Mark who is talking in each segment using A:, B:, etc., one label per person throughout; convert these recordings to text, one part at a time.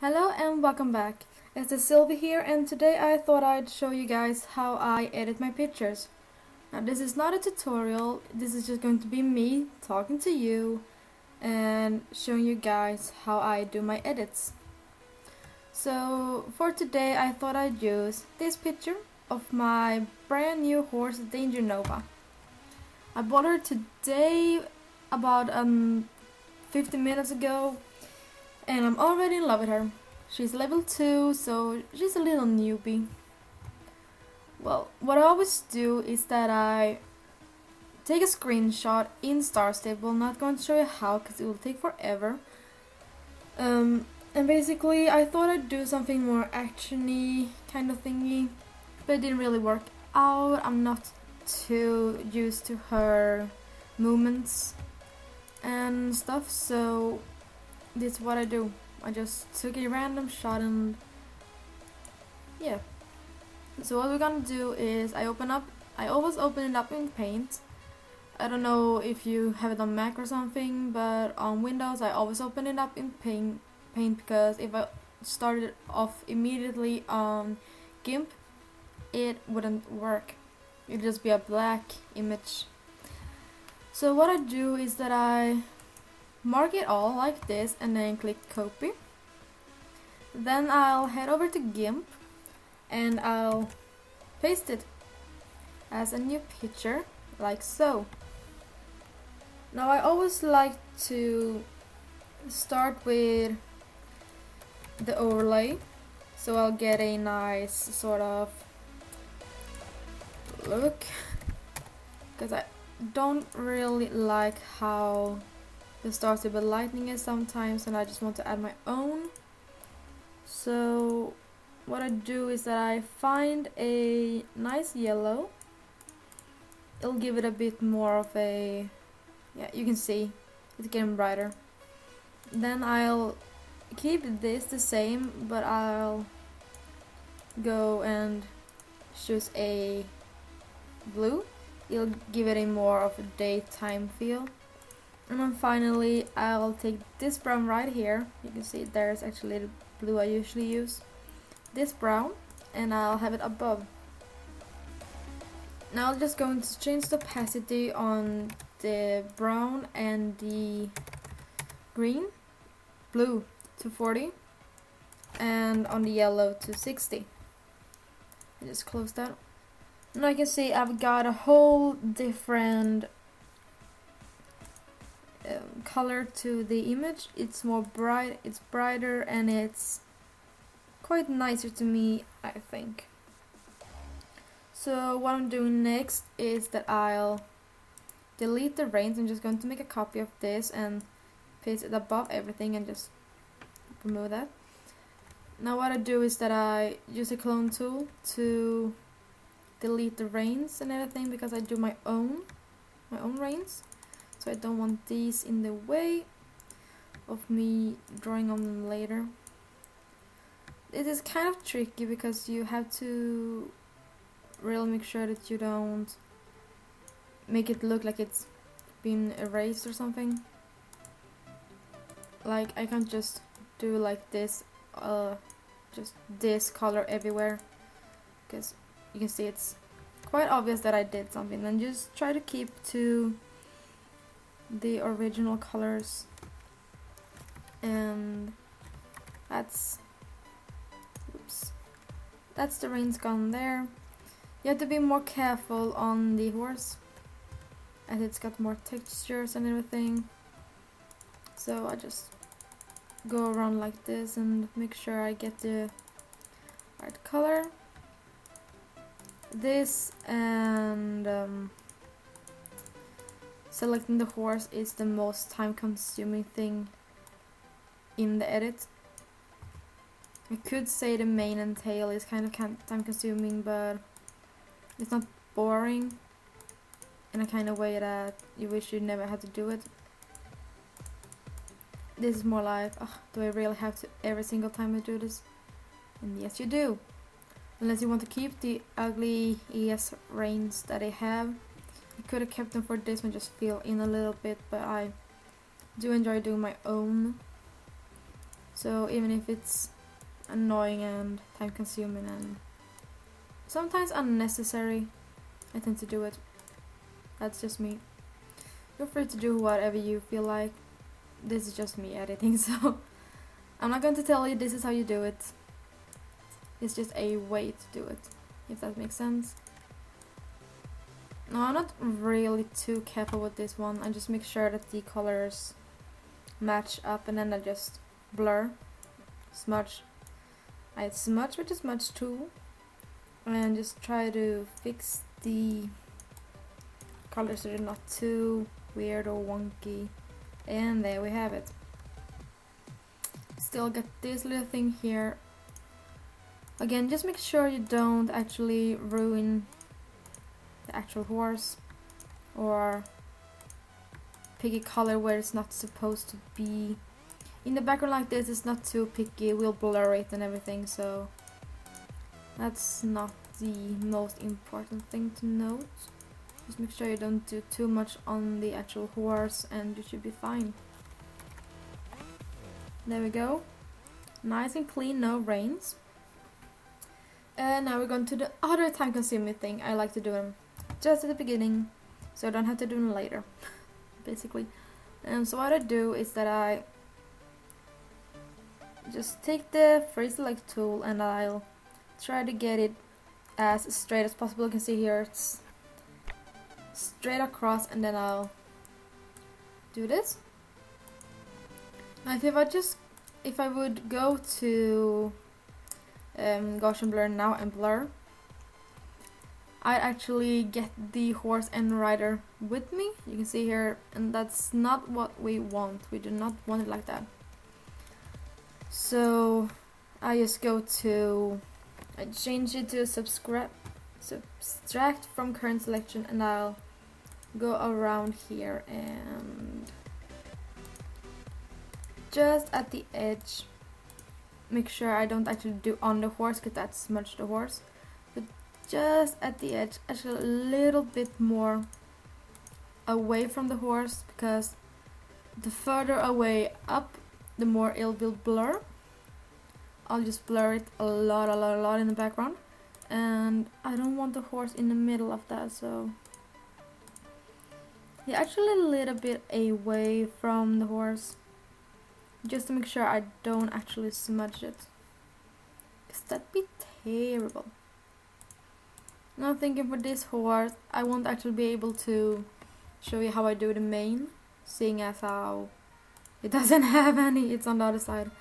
A: Hello and welcome back. It's Sylvie here, and today I thought I'd show you guys how I edit my pictures. Now this is not a tutorial, this is just going to be me talking to you and showing you guys how I do my edits. So for today I thought I'd use this picture of my brand new horse Danger Nova. I bought her today about 15 minutes ago, and I'm already in love with her. She's level 2, so she's a little newbie. Well, what I always do is that I take a screenshot in Star Stable. Not going to show you how because it will take forever. And basically, I thought I'd do something more actiony kind of thingy, but it didn't really work out. I'm not too used to her movements and stuff, so this is what I do. I just took a random shot and yeah. So what we're gonna do is I always open it up in Paint. I don't know if you have it on Mac or something, but on Windows I always open it up in Paint because if I started off immediately on GIMP, it wouldn't work. It'd just be a black image. So what I do is that I mark it all like this and then click copy. Then I'll head over to GIMP and I'll paste it as a new picture like so. Now I always like to start with the overlay, so I'll get a nice sort of look, because I don't really like how the Star Stable lighting is sometimes, and I just want to add my own. So what I do is that I find a nice yellow. It'll give it a bit more of a, yeah, you can see it's getting brighter. Then I'll keep this the same, but I'll go and choose a blue. It'll give it a more of a daytime feel. And then finally I'll take this brown right here. You can see there's actually the blue I usually use. This brown, and I'll have it above. Now I'm just going to change the opacity on the brown and the blue to 40, and on the yellow to 60. I just close that. Now I can see I've got a whole different color to the image. It's more bright, it's brighter, and it's quite nicer to me, I think. So what I'm doing next is that I'll delete the reins. I'm just going to make a copy of this and paste it above everything and just remove that. Now what I do is that I use a clone tool to delete the reins and everything, because I do my own reins. So I don't want these in the way of me drawing on them later. It is kind of tricky because you have to really make sure that you don't make it look like it's been erased or something. Like I can't just do like this, just this color everywhere, because you can see it's quite obvious that I did something. Then just try to keep to the original colors, and that's the reins gone there. You have to be more careful on the horse, as it's got more textures and everything. So I just go around like this and make sure I get the right color. This and selecting the horse is the most time consuming thing in the edit. I could say the mane and tail is kind of time consuming, but it's not boring in a kind of way that you wish you never had to do it. This is more like, oh, do I really have to every single time I do this? And yes, you do. Unless you want to keep the ugly ES reins that I have. I could have kept them for this one, just fill in a little bit, but I do enjoy doing my own. So even if it's annoying and time consuming and sometimes unnecessary, I tend to do it. That's just me. Feel free to do whatever you feel like. This is just me editing, so I'm not going to tell you this is how you do it. It's just a way to do it, if that makes sense. No, I'm not really too careful with this one. I just make sure that the colors match up and then I just blur, smudge. I smudge with the smudge tool and just try to fix the colors so they're not too weird or wonky. And there we have it. Still got this little thing here. Again, just make sure you don't actually ruin the actual horse or pick a color where it's not supposed to be. In the background like this, it's not too picky, we'll blur it and everything, so that's not the most important thing to note. Just make sure you don't do too much on the actual horse and you should be fine. There we go. Nice and clean, no rains. And now we're going to the other time consuming thing. I like to do them just at the beginning so I don't have to do them later, basically. And so what I do is that I just take the Free Select tool and I'll try to get it as straight as possible. You can see here it's straight across, and then I'll do this. Now if I would go to Gaussian blur now and blur, I'd actually get the horse and rider with me. You can see here, and that's not what we want. We do not want it like that. So I just go to, I change it to subtract from current selection, and I'll go around here and just at the edge make sure I don't actually do on the horse because that's smudge the horse, but just at the edge, actually a little bit more away from the horse, because the further away up the more it will blur. I'll just blur it a lot in the background, and I don't want the horse in the middle of that, so yeah, actually a little bit away from the horse, just to make sure I don't actually smudge it, because that'd be terrible. Now thinking for this horse, I won't actually be able to show you how I do the mane, seeing as how it doesn't have any, it's on the other side.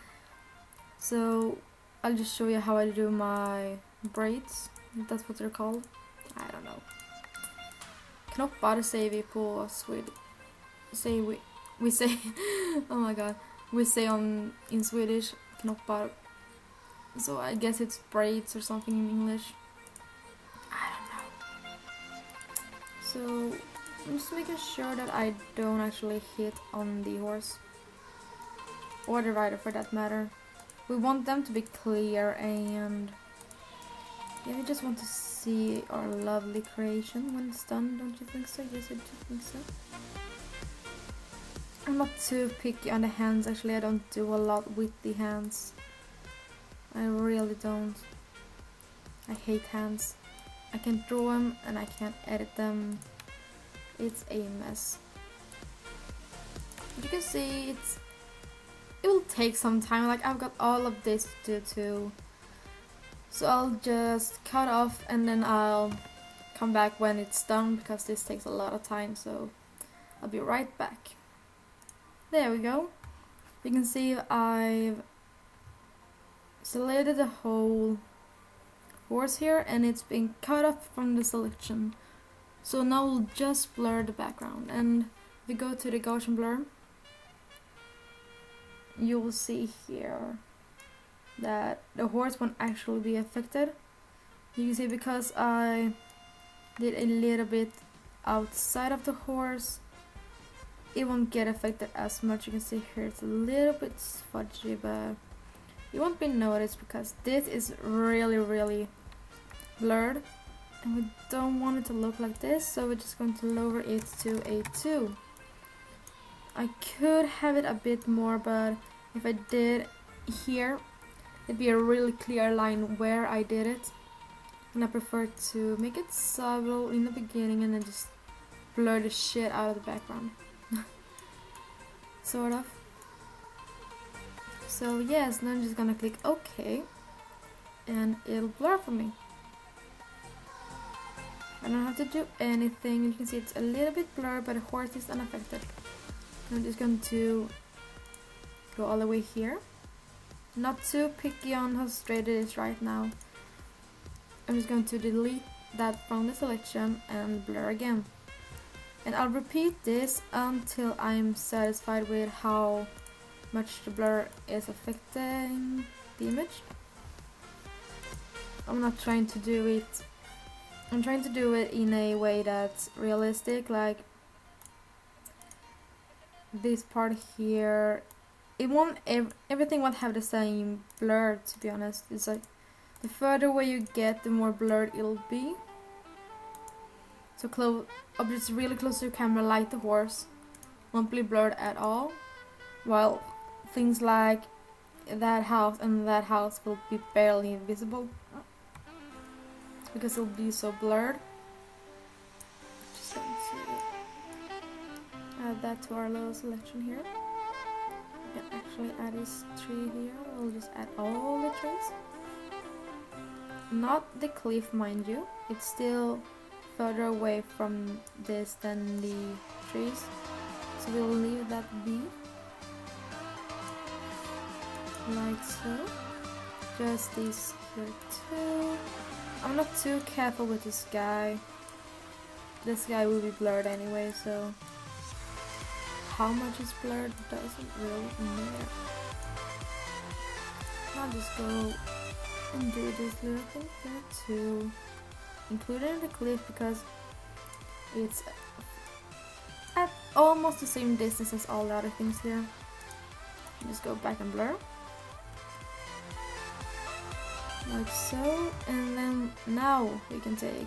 A: So I'll just show you how I do my braids, if that's what they're called. I don't know. Knoppar säger vi på Swedish. We say oh my god. We say in Swedish knoppar. So I guess it's braids or something in English. I don't know. So I'm just making sure that I don't actually hit on the horse. Or the rider for that matter. We want them to be clear, and yeah, we just want to see our lovely creation when it's done, don't you think so? Yes, I do think so. I'm not too picky on the hands, actually. I don't do a lot with the hands. I really don't. I hate hands. I can't draw them and I can't edit them. It's a mess. But you can see it will take some time. Like, I've got all of this to do too. So I'll just cut off and then I'll come back when it's done, because this takes a lot of time, so I'll be right back. There we go. You can see I've selected the whole horse here and it's been cut off from the selection. So now we'll just blur the background, and if we go to the Gaussian blur, you will see here that the horse won't actually be affected. You can see because I did a little bit outside of the horse, it won't get affected as much. You can see here it's a little bit fudgy, but it won't be noticed because this is really blurred and we don't want it to look like this, so we're just going to lower it to a 2. I could have it a bit more, but if I did, here it'd be a really clear line where I did it, and I prefer to make it subtle in the beginning and then just blur the shit out of the background. Sort of. So yes, now I'm just gonna click OK and it'll blur for me. I don't have to do anything. You can see it's a little bit blurred, but the horse is unaffected. I'm just going to go all the way here. Not too picky on how straight it is right now. I'm just going to delete that from the selection and blur again. And I'll repeat this until I'm satisfied with how much the blur is affecting the image. I'm not trying to do it. I'm trying to do it in a way that's realistic, like this part here. It won't. Everything won't have the same blur. To be honest, it's like the further away you get, the more blurred it'll be. So objects really close to your camera, like the horse, won't be blurred at all, while things like that house and that house will be barely visible because it'll be so blurred. Just going to add that to our little selection here. We can actually add this tree here. We'll just add all the trees. Not the cliff, mind you. It's still further away from this than the trees, so we'll leave that be. Like so. Just these here too. I'm not too careful with this guy. This guy will be blurred anyway, so how much is blurred doesn't really matter. I'll just go and do this little thing here to include it in the cliff because it's at almost the same distance as all the other things here. Just go back and blur. Like so, and then now we can take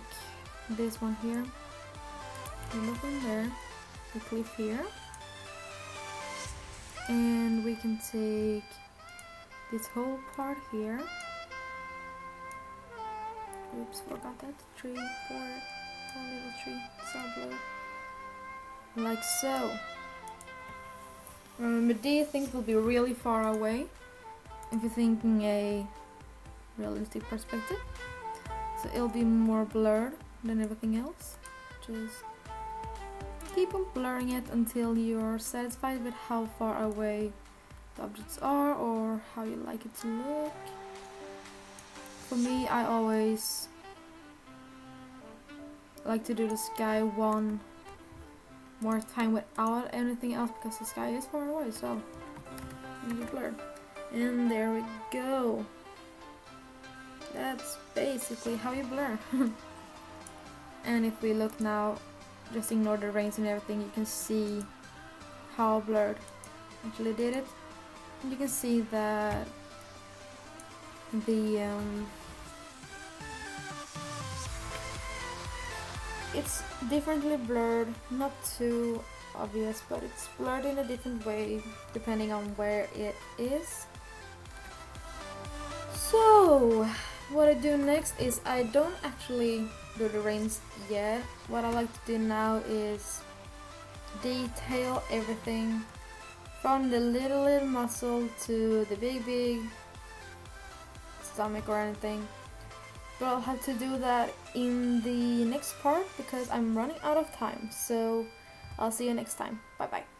A: this one here, nothing there, the cliff here, and we can take this whole part here. Oops, forgot that tree, poor little tree, so blurred. Like so. Remember, these things will be really far away if you're thinking a realistic perspective, so it'll be more blurred than everything else. Just keep on blurring it until you're satisfied with how far away the objects are or how you like it to look. For me, I always like to do the sky one more time without anything else because the sky is far away, so it'll be blurred. And there we go. That's basically how you blur. And if we look now, just ignore the rains and everything, you can see how blurred I actually did it. And you can see that the it's differently blurred, not too obvious, but it's blurred in a different way depending on where it is. So what I do next is I don't actually do the rains yet. What I like to do now is detail everything from the little muscle to the big stomach or anything. But I'll have to do that in the next part because I'm running out of time. So I'll see you next time. Bye bye.